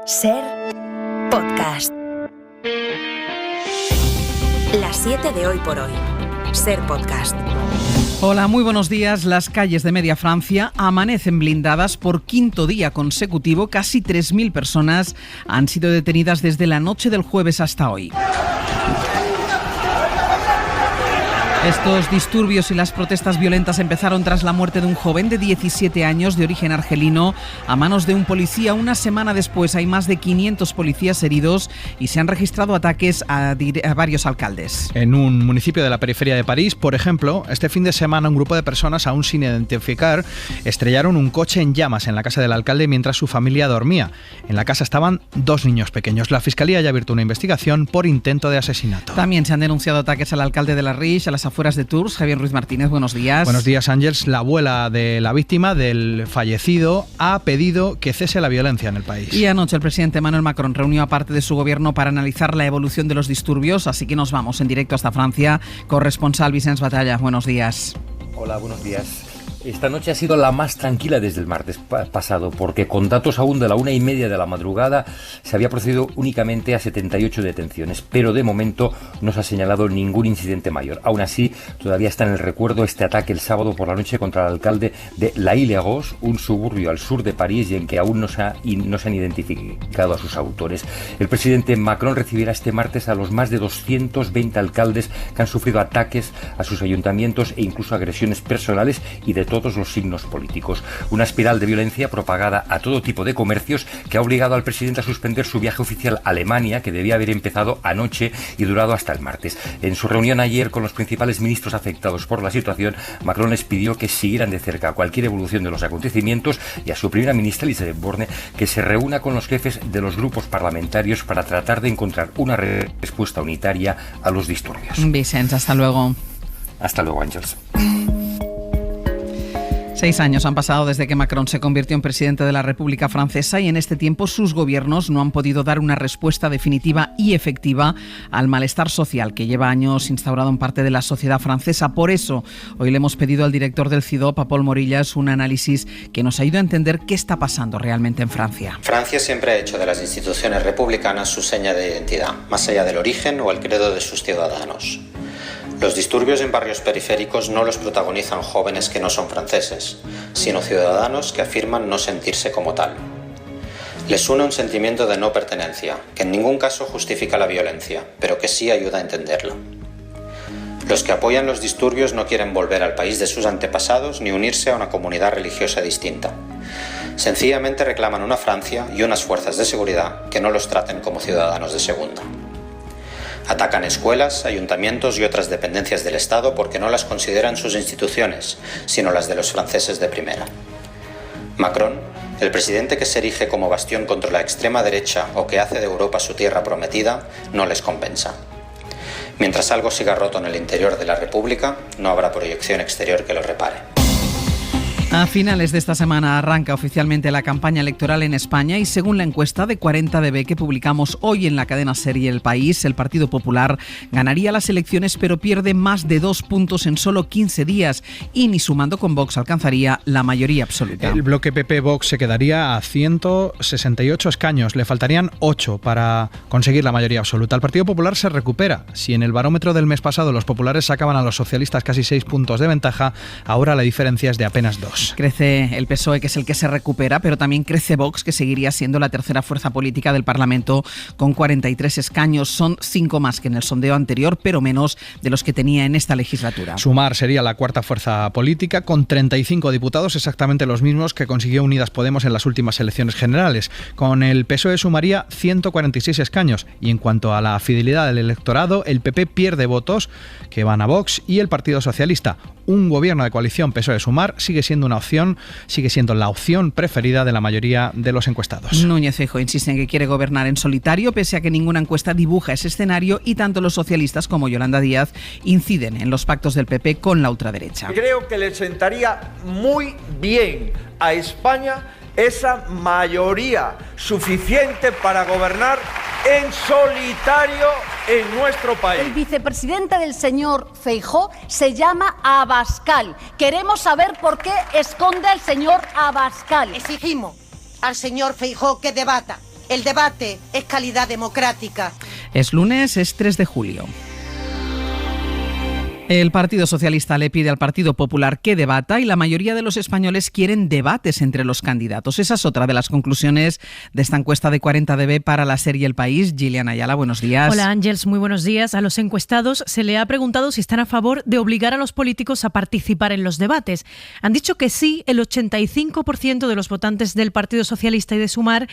Ser podcast. Las 7 de hoy por hoy. Ser podcast. Hola, muy buenos días. Las calles de media Francia amanecen blindadas por quinto día consecutivo. Casi 3.000 personas han sido detenidas desde la noche del jueves hasta hoy. Estos disturbios y las protestas violentas empezaron tras la muerte de un joven de 17 años de origen argelino a manos de un policía. Una semana después hay más de 500 policías heridos y se han registrado ataques a varios alcaldes. En un municipio de la periferia de París, por ejemplo, este fin de semana un grupo de personas aún sin identificar estrellaron un coche en llamas en la casa del alcalde mientras su familia dormía. En la casa estaban 2 niños pequeños. La fiscalía ya ha abierto una investigación por intento de asesinato. También se han denunciado ataques al alcalde de La Riche, a las afueras de Tours. Javier Ruiz Martínez, buenos días. Buenos días, Ángels. La abuela de la víctima, del fallecido, ha pedido que cese la violencia en el país. Y anoche el presidente Emmanuel Macron reunió a parte de su gobierno para analizar la evolución de los disturbios, así que nos vamos en directo hasta Francia. Corresponsal Vicens Batalla, buenos días. Hola, buenos días. Esta noche ha sido la más tranquila desde el martes pasado, porque con datos aún de la 1:30 de la madrugada se había procedido únicamente a 78 detenciones, pero de momento no se ha señalado ningún incidente mayor. Aún así, todavía está en el recuerdo este ataque el sábado por la noche contra el alcalde de La Île-aux, un suburbio al sur de París, y en que aún no se han identificado a sus autores. El presidente Macron recibirá este martes a los más de 220 alcaldes que han sufrido ataques a sus ayuntamientos e incluso agresiones personales y de todos los signos políticos. Una espiral de violencia propagada a todo tipo de comercios que ha obligado al presidente a suspender su viaje oficial a Alemania, que debía haber empezado anoche y durado hasta el martes. En su reunión ayer con los principales ministros afectados por la situación, Macron les pidió que siguieran de cerca cualquier evolución de los acontecimientos y a su primera ministra, Elisabeth Borne, que se reúna con los jefes de los grupos parlamentarios para tratar de encontrar una respuesta unitaria a los disturbios. Vicens, hasta luego. Hasta luego, Ángels. 6 años han pasado desde que Macron se convirtió en presidente de la República Francesa y en este tiempo sus gobiernos no han podido dar una respuesta definitiva y efectiva al malestar social que lleva años instaurado en parte de la sociedad francesa. Por eso, hoy le hemos pedido al director del CIDOB, a Paul Morillas, un análisis que nos ayude a entender qué está pasando realmente en Francia. Francia siempre ha hecho de las instituciones republicanas su seña de identidad, más allá del origen o el credo de sus ciudadanos. Los disturbios en barrios periféricos no los protagonizan jóvenes que no son franceses, sino ciudadanos que afirman no sentirse como tal. Les une un sentimiento de no pertenencia, que en ningún caso justifica la violencia, pero que sí ayuda a entenderla. Los que apoyan los disturbios no quieren volver al país de sus antepasados ni unirse a una comunidad religiosa distinta. Sencillamente reclaman una Francia y unas fuerzas de seguridad que no los traten como ciudadanos de segunda. Atacan escuelas, ayuntamientos y otras dependencias del Estado porque no las consideran sus instituciones, sino las de los franceses de primera. Macron, el presidente que se erige como bastión contra la extrema derecha o que hace de Europa su tierra prometida, no les compensa. Mientras algo siga roto en el interior de la República, no habrá proyección exterior que lo repare. A finales de esta semana arranca oficialmente la campaña electoral en España y según la encuesta de 40DB que publicamos hoy en la cadena SER El País, el Partido Popular ganaría las elecciones pero pierde más de 2 puntos en solo 15 días y ni sumando con Vox alcanzaría la mayoría absoluta. El bloque PP-Vox se quedaría a 168 escaños, le faltarían 8 para conseguir la mayoría absoluta. El Partido Popular se recupera. Si en el barómetro del mes pasado los populares sacaban a los socialistas casi 6 puntos de ventaja, ahora la diferencia es de apenas 2. Crece el PSOE, que es el que se recupera, pero también crece Vox, que seguiría siendo la tercera fuerza política del Parlamento con 43 escaños. Son 5 más que en el sondeo anterior, pero menos de los que tenía en esta legislatura. Sumar sería la cuarta fuerza política con 35 diputados, exactamente los mismos que consiguió Unidas Podemos en las últimas elecciones generales. Con el PSOE sumaría 146 escaños y en cuanto a la fidelidad del electorado, el PP pierde votos que van a Vox y el Partido Socialista. Un gobierno de coalición PSOE-Sumar sigue siendo la opción preferida de la mayoría de los encuestados. Núñez Feijóo insiste en que quiere gobernar en solitario, pese a que ninguna encuesta dibuja ese escenario, y tanto los socialistas como Yolanda Díaz inciden en los pactos del PP con la ultraderecha. Creo que le sentaría muy bien a España esa mayoría suficiente para gobernar en solitario en nuestro país. El vicepresidente del señor Feijóo se llama Abascal. Queremos saber por qué esconde al señor Abascal. Exigimos al señor Feijóo que debata El debate es calidad democrática. Es lunes, es 3 de julio. El Partido Socialista le pide al Partido Popular que debata y la mayoría de los españoles quieren debates entre los candidatos. Esa es otra de las conclusiones de esta encuesta de 40DB para la serie El País. Gillian Ayala, buenos días. Hola Ángels, muy buenos días. A los encuestados se le ha preguntado si están a favor de obligar a los políticos a participar en los debates. Han dicho que sí el 85% de los votantes del Partido Socialista y de Sumar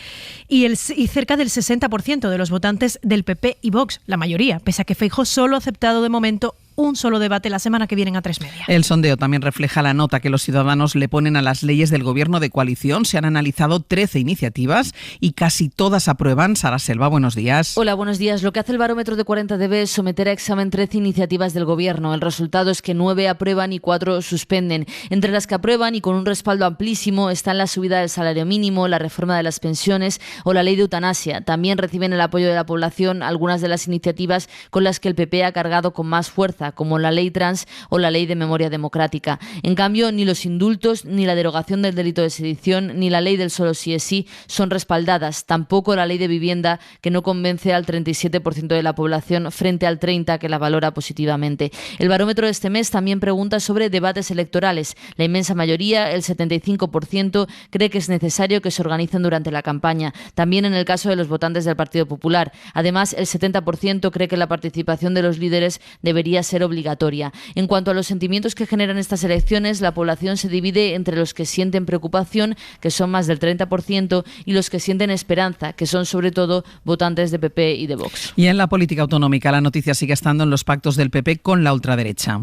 y cerca del 60% de los votantes del PP y Vox, la mayoría, pese a que Feijóo solo ha aceptado de momento un solo debate la semana que viene a 3:30. El sondeo también refleja la nota que los ciudadanos le ponen a las leyes del gobierno de coalición. Se han analizado 13 iniciativas y casi todas aprueban. Sara Selva, buenos días. Hola, buenos días. Lo que hace el barómetro de 40DB es someter a examen 13 iniciativas del gobierno. El resultado es que 9 aprueban y 4 suspenden. Entre las que aprueban y con un respaldo amplísimo están la subida del salario mínimo, la reforma de las pensiones o la ley de eutanasia. También reciben el apoyo de la población algunas de las iniciativas con las que el PP ha cargado con más fuerza, como la ley trans o la ley de memoria democrática. En cambio, ni los indultos, ni la derogación del delito de sedición, ni la ley del solo sí es sí son respaldadas. Tampoco la ley de vivienda, que no convence al 37% de la población frente al 30% que la valora positivamente. El barómetro de este mes también pregunta sobre debates electorales. La inmensa mayoría, el 75%, cree que es necesario que se organicen durante la campaña. También en el caso de los votantes del Partido Popular. Además, el 70% cree que la participación de los líderes debería ser obligatoria. En cuanto a los sentimientos que generan estas elecciones, la población se divide entre los que sienten preocupación, que son más del 30%, y los que sienten esperanza, que son sobre todo votantes de PP y de Vox. Y en la política autonómica, la noticia sigue estando en los pactos del PP con la ultraderecha.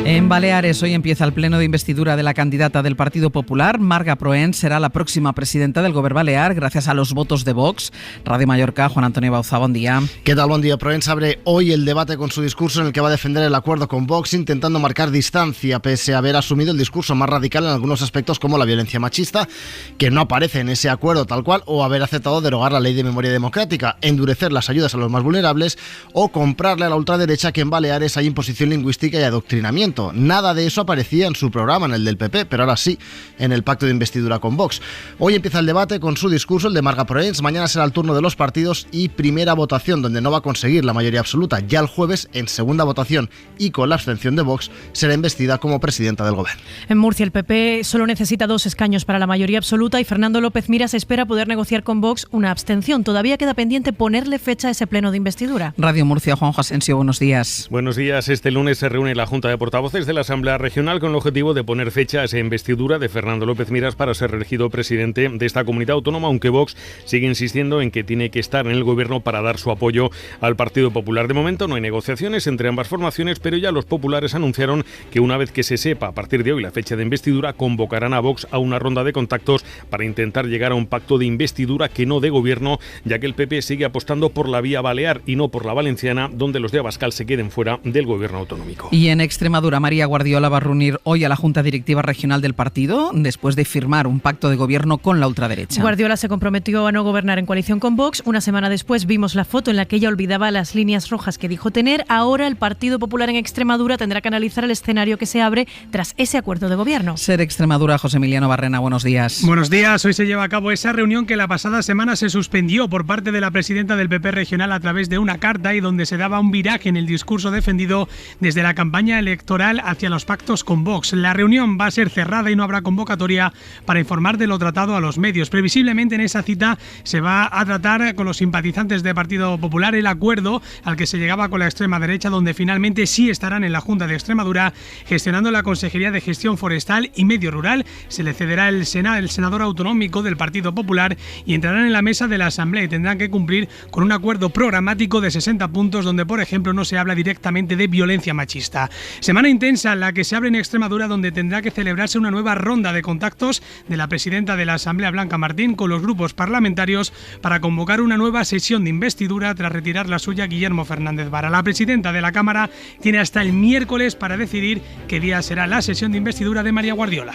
En Baleares hoy empieza el pleno de investidura de la candidata del Partido Popular. Marga Proens será la próxima presidenta del Govern Balear gracias a los votos de Vox. Radio Mallorca, Juan Antonio Bauza, buen día. ¿Qué tal? Buen día. Proens abre hoy el debate con su discurso en el que va a defender el acuerdo con Vox, intentando marcar distancia pese a haber asumido el discurso más radical en algunos aspectos como la violencia machista, que no aparece en ese acuerdo tal cual, o haber aceptado derogar la ley de memoria democrática, endurecer las ayudas a los más vulnerables o comprarle a la ultraderecha que en Baleares hay imposición lingüística y adoctrinamiento. Nada de eso aparecía en su programa, en el del PP, pero ahora sí, en el pacto de investidura con Vox. Hoy empieza el debate con su discurso, el de Marga Proens. Mañana será el turno de los partidos y primera votación, donde no va a conseguir la mayoría absoluta. Ya el jueves, en segunda votación y con la abstención de Vox, será investida como presidenta del gobierno. En Murcia, el PP solo necesita 2 escaños para la mayoría absoluta y Fernando López Miras espera poder negociar con Vox una abstención. Todavía queda pendiente ponerle fecha a ese pleno de investidura. Radio Murcia, Juanjo Asensio, buenos días. Buenos días. Este lunes se reúne la Junta de Portavoces de la Asamblea Regional con el objetivo de poner fecha a esa investidura de Fernando López Miras para ser elegido presidente de esta comunidad autónoma, aunque Vox sigue insistiendo en que tiene que estar en el gobierno para dar su apoyo al Partido Popular. De momento no hay negociaciones entre ambas formaciones, pero ya los populares anunciaron que una vez que se sepa a partir de hoy la fecha de investidura, convocarán a Vox a una ronda de contactos para intentar llegar a un pacto de investidura que no de gobierno, ya que el PP sigue apostando por la vía balear y no por la valenciana, donde los de Abascal se queden fuera del gobierno autonómico. Y en Extremadura, María Guardiola va a reunir hoy a la Junta Directiva Regional del partido después de firmar un pacto de gobierno con la ultraderecha. Guardiola se comprometió a no gobernar en coalición con Vox. Una semana después vimos la foto en la que ella olvidaba las líneas rojas que dijo tener. Ahora el Partido Popular en Extremadura tendrá que analizar el escenario que se abre tras ese acuerdo de gobierno. Ser Extremadura, José Emiliano Barrena, buenos días. Buenos días. Hoy se lleva a cabo esa reunión que la pasada semana se suspendió por parte de la presidenta del PP regional a través de una carta y donde se daba un viraje en el discurso defendido desde la campaña electoral hacia los pactos con Vox. La reunión va a ser cerrada y no habrá convocatoria para informar de lo tratado a los medios. Previsiblemente en esa cita se va a tratar con los simpatizantes del Partido Popular el acuerdo al que se llegaba con la extrema derecha, donde finalmente sí estarán en la Junta de Extremadura gestionando la Consejería de Gestión Forestal y Medio Rural. Se le cederá el senador autonómico del Partido Popular y entrarán en la mesa de la Asamblea y tendrán que cumplir con un acuerdo programático de 60 puntos donde, por ejemplo, no se habla directamente de violencia machista. Semana intensa la que se abre en Extremadura, donde tendrá que celebrarse una nueva ronda de contactos de la presidenta de la Asamblea, Blanca Martín, con los grupos parlamentarios para convocar una nueva sesión de investidura tras retirar la suya Guillermo Fernández Vara. La presidenta de la Cámara tiene hasta el miércoles para decidir qué día será la sesión de investidura de María Guardiola.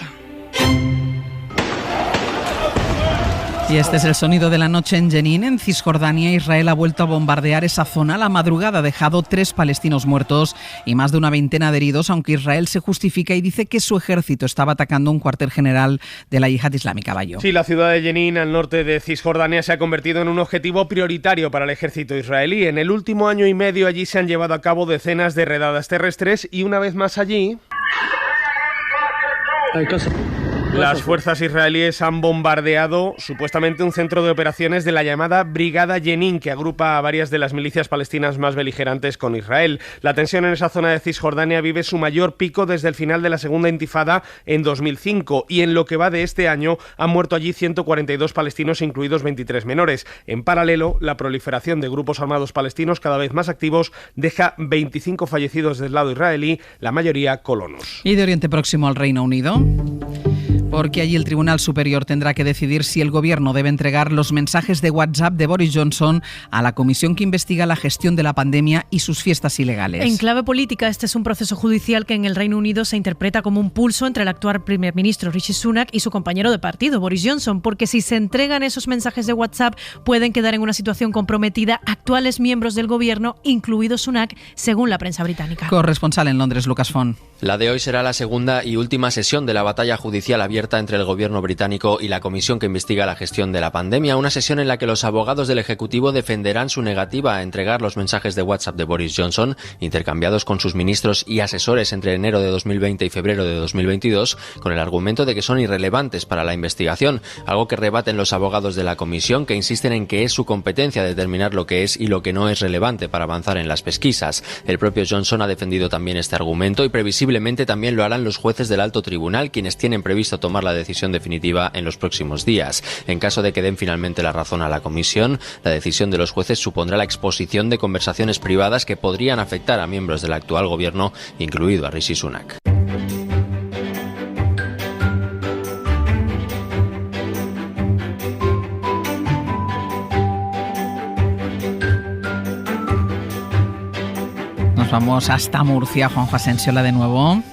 Y este es el sonido de la noche en Jenin, en Cisjordania. Israel ha vuelto a bombardear esa zona. La madrugada ha dejado 3 palestinos muertos y más de una veintena de heridos, aunque Israel se justifica y dice que su ejército estaba atacando un cuartel general de la Yihad Islámica. Bayo. Sí, la ciudad de Jenin, al norte de Cisjordania, se ha convertido en un objetivo prioritario para el ejército israelí. En el último año y medio allí se han llevado a cabo decenas de redadas terrestres y una vez más allí... Las fuerzas israelíes han bombardeado supuestamente un centro de operaciones de la llamada Brigada Jenin, que agrupa a varias de las milicias palestinas más beligerantes con Israel. La tensión en esa zona de Cisjordania vive su mayor pico desde el final de la segunda intifada en 2005 y en lo que va de este año han muerto allí 142 palestinos, incluidos 23 menores. En paralelo, la proliferación de grupos armados palestinos cada vez más activos deja 25 fallecidos del lado israelí, la mayoría colonos. Y de Oriente Próximo al Reino Unido, porque allí el Tribunal Superior tendrá que decidir si el Gobierno debe entregar los mensajes de WhatsApp de Boris Johnson a la comisión que investiga la gestión de la pandemia y sus fiestas ilegales. En clave política, este es un proceso judicial que en el Reino Unido se interpreta como un pulso entre el actual primer ministro Rishi Sunak y su compañero de partido, Boris Johnson, porque si se entregan esos mensajes de WhatsApp pueden quedar en una situación comprometida actuales miembros del Gobierno, incluido Sunak, según la prensa británica. Corresponsal en Londres, Lucas Font. La de hoy será la segunda y última sesión de la batalla judicial abierta entre el gobierno británico y la comisión que investiga la gestión de la pandemia, una sesión en la que los abogados del Ejecutivo defenderán su negativa a entregar los mensajes de WhatsApp de Boris Johnson, intercambiados con sus ministros y asesores entre enero de 2020 y febrero de 2022, con el argumento de que son irrelevantes para la investigación, algo que rebaten los abogados de la comisión, que insisten en que es su competencia determinar lo que es y lo que no es relevante para avanzar en las pesquisas. El propio Johnson ha defendido también este argumento y previsiblemente también lo harán los jueces del alto tribunal, quienes tienen previsto tomar la decisión definitiva en los próximos días. En caso de que den finalmente la razón a la comisión, la decisión de los jueces supondrá la exposición de conversaciones privadas que podrían afectar a miembros del actual gobierno, incluido a Rishi Sunak. Nos vamos hasta Murcia, Juanjo Asensiola de nuevo.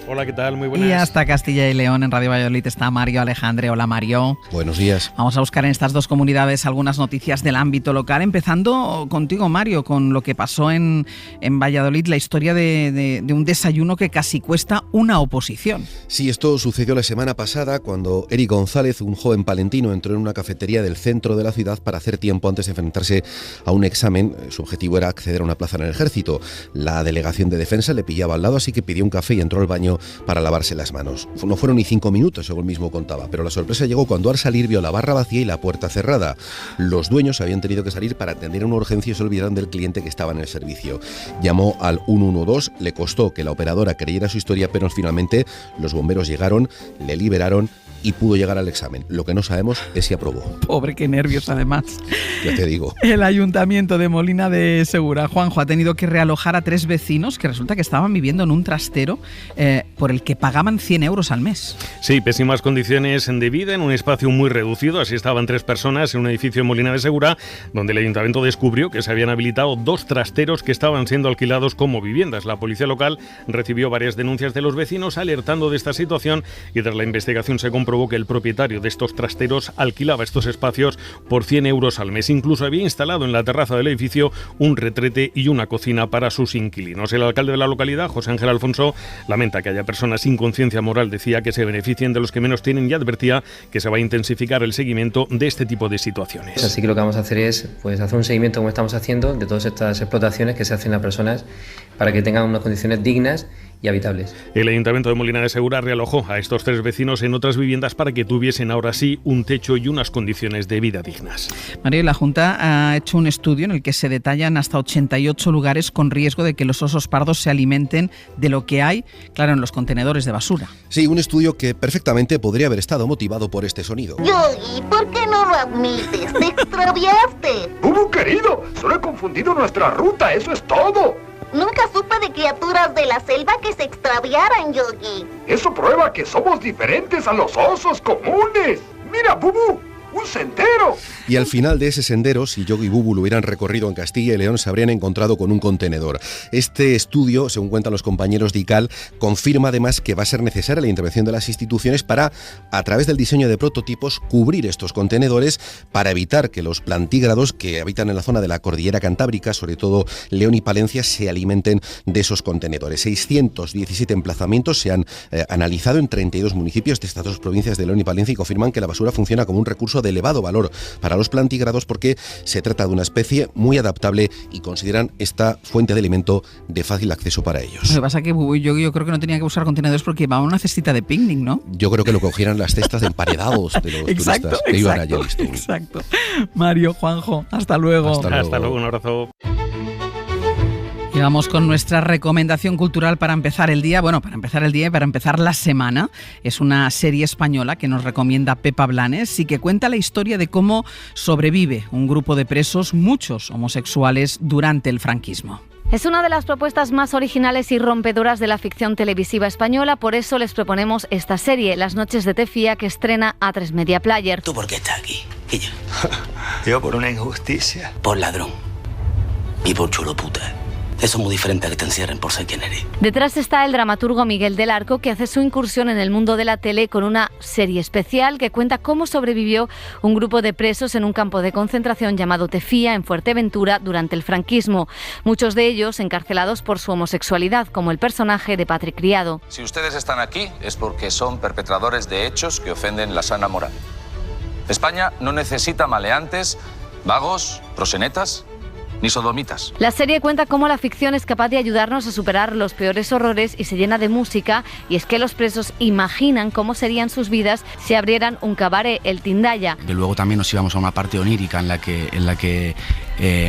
Hola, ¿qué tal? Muy buenas. Y hasta Castilla y León, en Radio Valladolid, está Mario Alejandre. Hola, Mario. Buenos días. Vamos a buscar en estas dos comunidades algunas noticias del ámbito local, empezando contigo, Mario, con lo que pasó en Valladolid, la historia de un desayuno que casi cuesta una oposición. Sí, esto sucedió la semana pasada cuando Eric González, un joven palentino, entró en una cafetería del centro de la ciudad para hacer tiempo antes de enfrentarse a un examen. Su objetivo era acceder a una plaza en el ejército. La delegación de defensa le pillaba al lado, así que pidió un café y entró al baño para lavarse las manos. No fueron ni 5 minutos, según mismo contaba, pero la sorpresa llegó cuando al salir vio la barra vacía y la puerta cerrada. Los dueños habían tenido que salir para atender una urgencia y se olvidaron del cliente que estaba en el servicio. Llamó al 112, le costó que la operadora creyera su historia, pero finalmente los bomberos llegaron, le liberaron y pudo llegar al examen. Lo que no sabemos es si aprobó. Pobre, qué nervios además. Ya te digo. El Ayuntamiento de Molina de Segura, Juanjo, ha tenido que realojar a 3 vecinos que resulta que estaban viviendo en un trastero por el que pagaban 100 euros al mes. Sí, pésimas condiciones de vida en un espacio muy reducido. Así estaban 3 personas en un edificio en Molina de Segura, donde el Ayuntamiento descubrió que se habían habilitado 2 trasteros que estaban siendo alquilados como viviendas. La policía local recibió varias denuncias de los vecinos alertando de esta situación y tras la investigación se comprobó que el propietario de estos trasteros alquilaba estos espacios por 100 euros al mes. Incluso había instalado en la terraza del edificio un retrete y una cocina para sus inquilinos. El alcalde de la localidad, José Ángel Alfonso, lamenta que haya personas sin conciencia moral, decía que se beneficien de los que menos tienen y advertía que se va a intensificar el seguimiento de este tipo de situaciones. Así que lo que vamos a hacer es hacer un seguimiento como estamos haciendo de todas estas explotaciones que se hacen a personas para que tengan unas condiciones dignas y habitables. El Ayuntamiento de Molina de Segura realojó a estos 3 vecinos en otras viviendas para que tuviesen ahora sí un techo y unas condiciones de vida dignas. Mario, la Junta ha hecho un estudio en el que se detallan hasta 88 lugares con riesgo de que los osos pardos se alimenten de lo que hay, claro, en los contenedores de basura. Sí, un estudio que perfectamente podría haber estado motivado por este sonido. Yogi, ¿por qué no lo admites? ¡Te extraviaste! ¡Bubu, querido! Solo he confundido nuestra ruta, eso es todo. Nunca supe de criaturas de la selva que se extraviaran, Yogi. Eso prueba que somos diferentes a los osos comunes. Mira, Bubu, ¡Un sendero! Y al final de ese sendero, si Yogi y Bubu lo hubieran recorrido en Castilla y León, se habrían encontrado con un contenedor. Este estudio, según cuentan los compañeros de ICAL, confirma además que va a ser necesaria la intervención de las instituciones para, a través del diseño de prototipos, cubrir estos contenedores para evitar que los plantígrados que habitan en la zona de la cordillera cantábrica, sobre todo León y Palencia, se alimenten de esos contenedores. 617 emplazamientos se han analizado en 32 municipios de estas dos provincias de León y Palencia y confirman que la basura funciona como un recurso de elevado valor para los plantígrados porque se trata de una especie muy adaptable y consideran esta fuente de alimento de fácil acceso para ellos. Lo que pasa es que yo creo que no tenía que usar contenedores porque va a una cestita de picnic, ¿no? Yo creo que lo cogieran las cestas de emparedados de los turistas que iban a Yellowstone. Exacto. Mario, Juanjo, hasta luego. Hasta luego, un abrazo. Y vamos con nuestra recomendación cultural para empezar el día. Bueno, para empezar el día y para empezar la semana. Es una serie española que nos recomienda Pepa Blanes y que cuenta la historia de cómo sobrevive un grupo de presos, muchos homosexuales, durante el franquismo. Es una de las propuestas más originales y rompedoras de la ficción televisiva española, por eso les proponemos esta serie, Las noches de Tefía, que estrena A3 Media Player. ¿Tú por qué estás aquí? ¿Y yo? Yo por una injusticia. Por ladrón. Y por chulo puta. Eso es muy diferente a que te encierren por ser quien eres. Detrás está el dramaturgo Miguel del Arco, que hace su incursión en el mundo de la tele con una serie especial que cuenta cómo sobrevivió un grupo de presos en un campo de concentración llamado Tefía, en Fuerteventura, durante el franquismo. Muchos de ellos encarcelados por su homosexualidad, como el personaje de Patrick Criado. Si ustedes están aquí es porque son perpetradores de hechos que ofenden la sana moral. España no necesita maleantes, vagos, prosenetas ni sodomitas. La serie cuenta cómo la ficción es capaz de ayudarnos a superar los peores horrores y se llena de música, y es que los presos imaginan cómo serían sus vidas si abrieran un cabaret, el Tindaya. Que luego también nos íbamos a una parte onírica en la que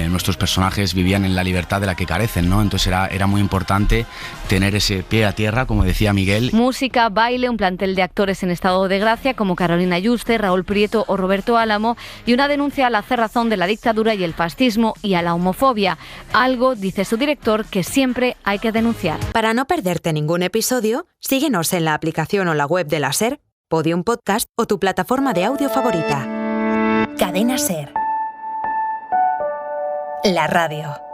nuestros personajes vivían en la libertad de la que carecen, ¿no? Entonces era muy importante tener ese pie a tierra, como decía Miguel. Música, baile, un plantel de actores en estado de gracia como Carolina Yuste, Raúl Prieto o Roberto Álamo, y una denuncia a la cerrazón de la dictadura y el fascismo y a la homofobia. Algo, dice su director, que siempre hay que denunciar. Para no perderte ningún episodio, síguenos en la aplicación o la web de la SER, Podium Podcast o tu plataforma de audio favorita. Cadena SER. La radio.